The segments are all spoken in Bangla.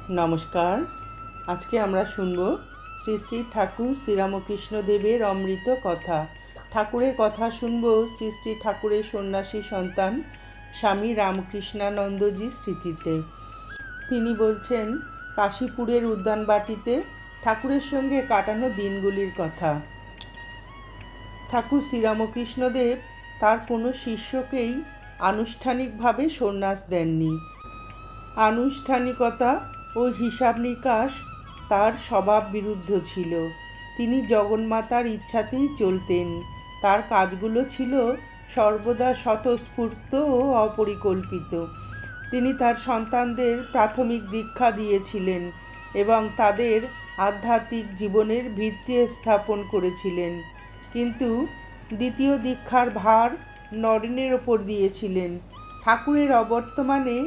নমস্কার। আজকে আমরা শুনব শ্রী শ্রী ঠাকুর শ্রীরামকৃষ্ণ দেবের অমৃত কথা। ঠাকুরের কথা শুনব শ্রী শ্রী ঠাকুরের সন্ন্যাসী সন্তান স্বামী রামকৃষ্ণানন্দজির স্মৃতিতে। তিনি বলছেন কাশীপুরের উদ্যানবাটিতে ঠাকুরের সঙ্গে কাটানো দিনগুলির কথা। ঠাকুর শ্রীরামকৃষ্ণদেব তার কোনো শিষ্যকেই আনুষ্ঠানিকভাবে সন্ন্যাস দেননি। আনুষ্ঠানিকতা ও হিসাব নিকাশ তার স্বভাব বিরুদ্ধ ছিল। তিনি জগন্মাতার ইচ্ছাতেই চলতেন। তার কাজগুলো ছিল সর্বদা স্বতঃস্ফূর্ত ও অপরিকল্পিত। তিনি তার সন্তানদের প্রাথমিক দীক্ষা দিয়েছিলেন এবং তাদের আধ্যাত্মিক জীবনের ভিত্তি স্থাপন করেছিলেন, কিন্তু দ্বিতীয় দীক্ষার ভার নরেনের ওপর দিয়েছিলেন। ঠাকুরের অবর্তমানে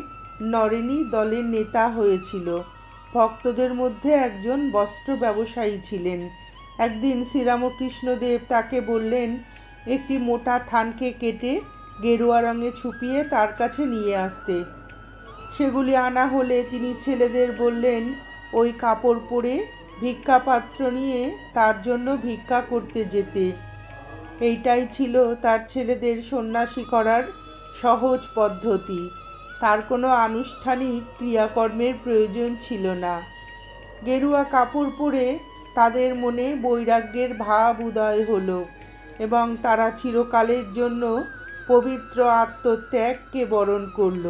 নরেনই দলের নেতা হয়েছিল। ভক্তদের মধ্যে একজন বস্ত্র ব্যবসায়ী ছিলেন। একদিন শ্রীরামকৃষ্ণদেব তাকে বললেন একটি মোটা থানকে কেটে গেরুয়া রঙে ছুপিয়ে তার কাছে নিয়ে আসতে। সেগুলি আনা হলে তিনি ছেলেদের বললেন ওই কাপড় পরে ভিক্ষাপাত্র নিয়ে তার জন্য ভিক্ষা করতে যেতে। এইটাই ছিল তার ছেলেদের সন্ন্যাসী করার সহজ পদ্ধতি। তার কোনো আনুষ্ঠানিক ক্রিয়াকর্মের প্রয়োজন ছিল না। গেরুয়া কাপড় পরে তাদের মনে বৈরাগ্যের ভাব উদয় হলো এবং তারা চিরকালের জন্য পবিত্র আত্মত্যাগকে বরণ করল।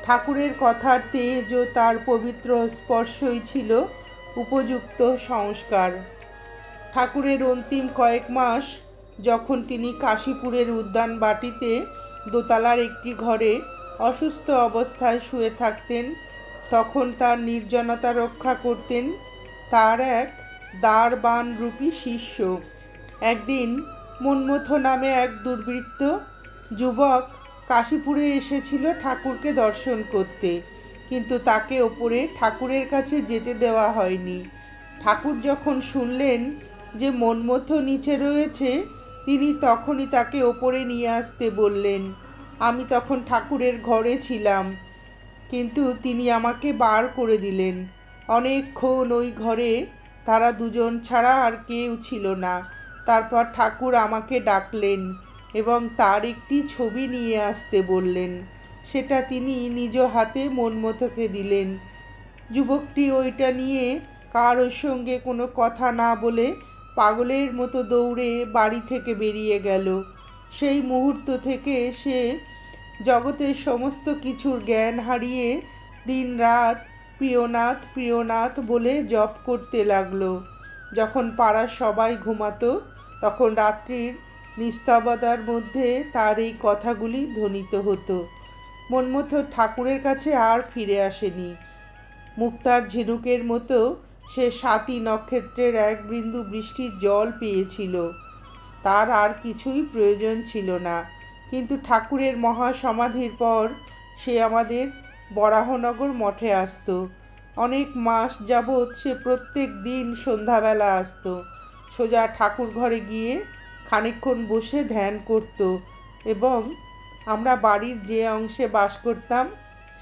ঠাকুরের কথার তেজ ও তার পবিত্র স্পর্শই ছিল উপযুক্ত সংস্কার। ঠাকুরের অন্তিম কয়েক মাস যখন তিনি কাশীপুরের উদ্যানবাটিতে দোতলার একটি ঘরে অসুস্থ অবস্থায় শুয়ে থাকতেন, তখন তার নির্জনতা রক্ষা করতেন তার এক দ্বারবানরূপী শিষ্য। একদিন মন্মথ নামে এক দুর্বৃত্ত যুবক কাশীপুরে এসেছিল ঠাকুরকে দর্শন করতে, কিন্তু তাকে ওপরে ঠাকুরের কাছে যেতে দেওয়া হয়নি। ঠাকুর যখন শুনলেন যে মন্মথ নিচে রয়েছে, তিনি তখনই তাকে ওপরে নিয়ে আসতে বললেন। আমি তখন ঠাকুরের ঘরে ছিলাম, কিন্তু তিনি আমাকে বার করে দিলেন। অনেকক্ষণ ওই ঘরে তারা দুজন ছাড়া আর কেউ ছিল না। তারপর ঠাকুর আমাকে ডাকলেন এবং তার একটি ছবি নিয়ে আসতে বললেন। সেটা তিনি নিজ হাতে মন্মথকে দিলেন। যুবকটি ওইটা নিয়ে কারোর সঙ্গে কোনো কথা না বলে পাগলের মতো দৌড়ে বাড়ি থেকে বেরিয়ে গেল। সেই মুহূর্ত থেকে সে জগতের সমস্ত কিছুর জ্ঞান হারিয়ে দিন রাত প্রিয়নাথ প্রিয়নাথ বলে জপ করতে লাগলো। যখন পাড়ার সবাই ঘুমাতো, তখন রাত্রির নিস্তব্ধতার মধ্যে তার এই কথাগুলি ধ্বনিত হতো। মন্মথ ঠাকুরের কাছে আর ফিরে আসেনি। মুক্তার ঝিনুকের মতো সে ৭ই নক্ষত্রের এক বিন্দু বৃষ্টির জল পেয়েছিল। তার আর কিছুই প্রয়োজন ছিল না। কিন্তু ঠাকুরের মহাসমাধির পর সে আমাদের বরাহনগর মঠে আসত। অনেক মাস যাবৎ সে প্রত্যেক দিন সন্ধ্যাবেলা আসত। সোজা ঠাকুর ঘরে গিয়ে খানিকক্ষণ বসে ধ্যান করত এবং আমরা বাড়ির যে অংশে বাস করতাম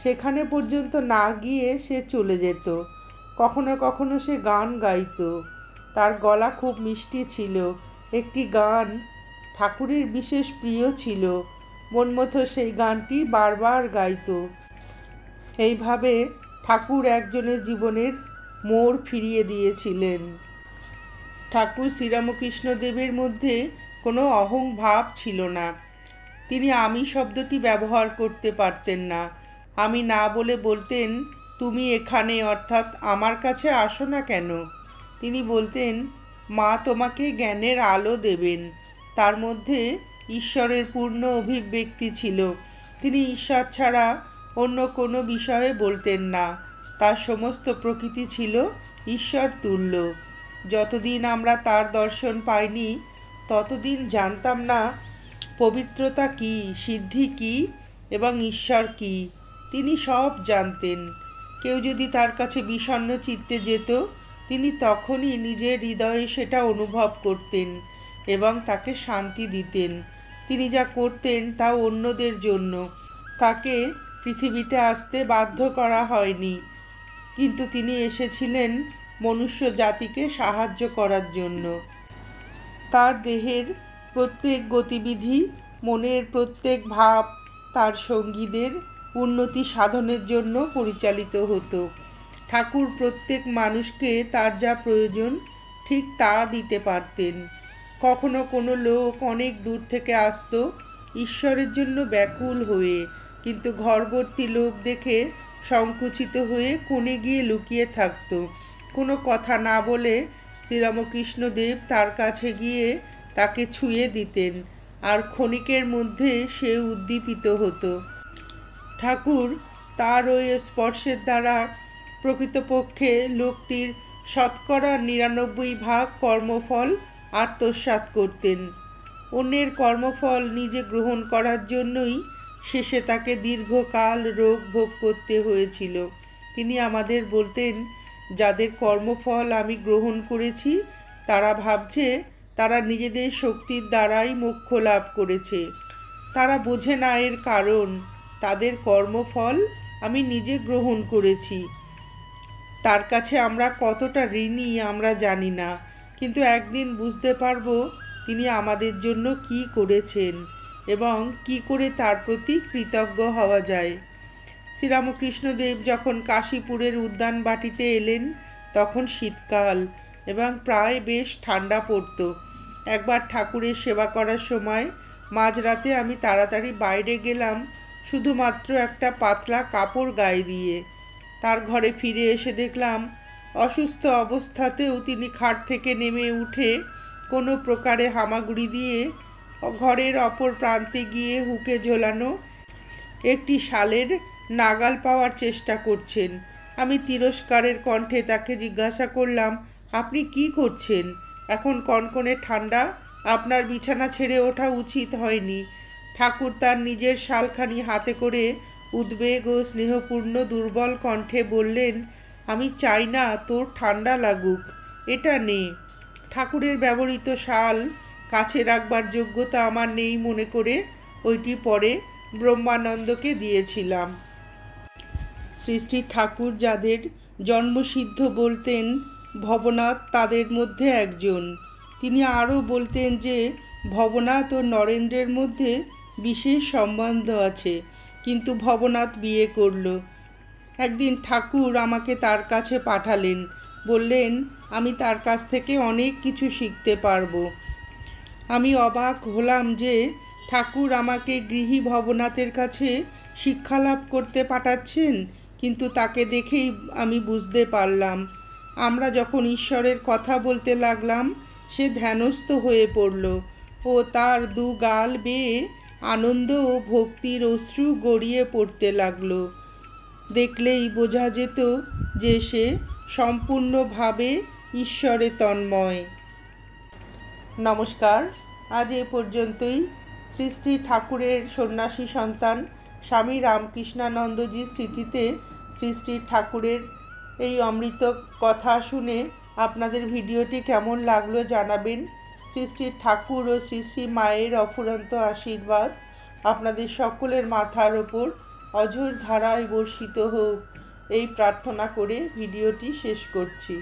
সেখানে পর্যন্ত না গিয়ে সে চলে যেত। কখনো কখনো সে গান গাইত। তার গলা খুব মিষ্টি ছিল। একটি গান ঠাকুরের বিশেষ প্রিয় ছিল। মন্মথ সেই গানটি বারবার গাইত। এইভাবে ঠাকুর একজনের জীবনের মোড় ফিরিয়ে দিয়েছিলেন। ঠাকুর শ্রীরামকৃষ্ণদেবের মধ্যে কোনো অহংভাব ছিল না। তিনি আমি শব্দটি ব্যবহার করতে পারতেন না। আমি না বলে বলতেন তুমি এখানে, অর্থাৎ আমার কাছে আসো না কেন। তিনি বলতেন মা তোমাকে জ্ঞানের আলো দেবেন। তার মধ্যে ঈশ্বরের পূর্ণ অভিব্যক্তি ছিল। তিনি ঈশ্বর ছাড়া অন্য কোনো বিষয়ে বলতেন না। তার সমস্ত প্রকৃতি ছিল ঈশ্বর তুল্য। যতদিন আমরা তার দর্শন পাইনি, ততদিন জানতাম না পবিত্রতা কী, সিদ্ধি কী এবং ঈশ্বর কী। তিনি সব জানতেন। কেউ যদি তার কাছে বিষণ্ণ চিত্তে যেত, তিনি তখনই নিজের হৃদয়ে সেটা অনুভব করতেন এবং তাকে শান্তি দিতেন। তিনি যা করতেন তা অন্যদের জন্য। তাকে পৃথিবীতে আসতে বাধ্য করা হয়নি। কিন্তু তিনি এসেছিলেন মনুষ্য জাতিকে সাহায্য করার জন্য। তার দেহের প্রত্যেক গতিবিধি, মনের প্রত্যেক ভাব তার সঙ্গীদের উন্নতি সাধনের জন্য পরিচালিত হতো। ঠাকুর প্রত্যেক মানুষকে তার যা প্রয়োজন ঠিক তা দিতে পারতেন। কখনো কোনো লোক অনেক দূর থেকে আসতো ঈশ্বরের জন্য ব্যাকুল হয়ে, কিন্তু ঘরভর্তি লোক দেখে সংকুচিত হয়ে কোণে গিয়ে লুকিয়ে থাকতো। কোনো কথা না বলে শ্রীরামকৃষ্ণদেব তার কাছে গিয়ে তাকে ছুঁয়ে দিতেন, আর ক্ষণিকের মধ্যে সে উদ্দীপিত হতো। ঠাকুর তার ওই স্পর্শের দ্বারা প্রকৃতপক্ষে লোকটির 99% কর্মফল আত্মসাৎ করতেন। অন্যের কর্মফল নিজে গ্রহণ করার জন্যই শেষে তাকে দীর্ঘকাল রোগ ভোগ করতে হয়েছিল। তিনি আমাদের বলতেন, যাদের কর্মফল আমি গ্রহণ করেছি তারা ভাবছে তারা নিজেদের শক্তির দ্বারাই মোক্ষ লাভ করেছে। তারা বোঝে না এর কারণ। তাদের কর্মফল আমি নিজে গ্রহণ করেছি। তার কাছে আমরা কতটা ঋণী আমরা জানি না, কিন্তু একদিন বুঝতে পারব তিনি আমাদের জন্য কি করেছেন এবং কি করে তার প্রতি কৃতজ্ঞ হওয়া যায়। শ্রীরামকৃষ্ণদেব যখন কাশীপুরের উদ্যান বাটিতে এলেন তখন শীতকাল এবং প্রায় বেশ ঠান্ডা পড়ত। একবার ঠাকুরের সেবা করার সময় মাঝরাতে আমি তাড়াতাড়ি বাইরে গেলাম শুধুমাত্র একটা পাতলা কাপড় গায়ে দিয়ে। তার ঘরে ফিরে এসে দেখলাম অসুস্থ অবস্থাতেও তিনি খাট থেকে নেমে উঠে কোনো প্রকারে হামাগুড়ি দিয়ে ঘরের অপর প্রান্তে গিয়ে হুকে ঝোলানো একটি শালের নাগাল পাওয়ার চেষ্টা করছেন। আমি তিরস্কারের কণ্ঠে তাকে জিজ্ঞাসা করলাম, আপনি কি করছেন? এখন কনকনে ঠান্ডা, আপনার বিছানা ছেড়ে ওঠা উচিত হয়নি। ঠাকুর তার নিজের শালখানি হাতে করে উদ্বেগ ও স্নেহপূর্ণ দুর্বল কণ্ঠে বললেন, আমি চাই না তোর ঠান্ডা লাগুক, এটা নে। ঠাকুরের ব্যবহৃত শাল কাছে রাখবার যোগ্যতা আমার নেই মনে করে ওইটি পরে ব্রহ্মানন্দকে দিয়েছিলাম। শ্রী শ্রী ঠাকুর যাদের জন্মসিদ্ধ বলতেন, ভবনাথ তাদের মধ্যে একজন। তিনি আরও বলতেন যে ভবনাথ ও নরেন্দ্রের মধ্যে বিশেষ সম্বন্ধ আছে, কিন্তু ভবনাথ বিয়ে করল। একদিন ঠাকুর আমাকে তার কাছে পাঠালেন, বললেন আমি তার কাছ থেকে অনেক কিছু শিখতে পারবো। আমি অবাক হলাম যে ঠাকুর আমাকে গৃহী ভবনাথের কাছে শিক্ষালাভ করতে পাঠাচ্ছেন, কিন্তু তাকে দেখেই আমি বুঝতে পারলাম আমরা যখন ঈশ্বরের কথা বলতে লাগলাম সে ধ্যানস্থ হয়ে পড়ল ও তার দু গাল বেয়ে আনন্দ ও ভক্তির অশ্রু গড়িয়ে পড়তে লাগলো। দেখলেই বোঝা যেত যে সে সম্পূর্ণভাবে ঈশ্বরে তন্ময়। নমস্কার, আজ এ পর্যন্তই। শ্রী শ্রী ঠাকুরের সন্ন্যাসী সন্তান স্বামী রামকৃষ্ণানন্দজির স্মৃতিতে শ্রী শ্রী ঠাকুরের এই অমৃত কথা শুনে আপনাদের ভিডিওটি কেমন লাগলো জানাবেন। শ্রী শ্রী ঠাকুর ও শ্রী শ্রী মায়ের অফুরন্ত আশীর্বাদ আপনাদের সকলের মাথার ওপর অঝোর ধারায় বর্ষিত হোক, এই প্রার্থনা করে ভিডিওটি শেষ করছি।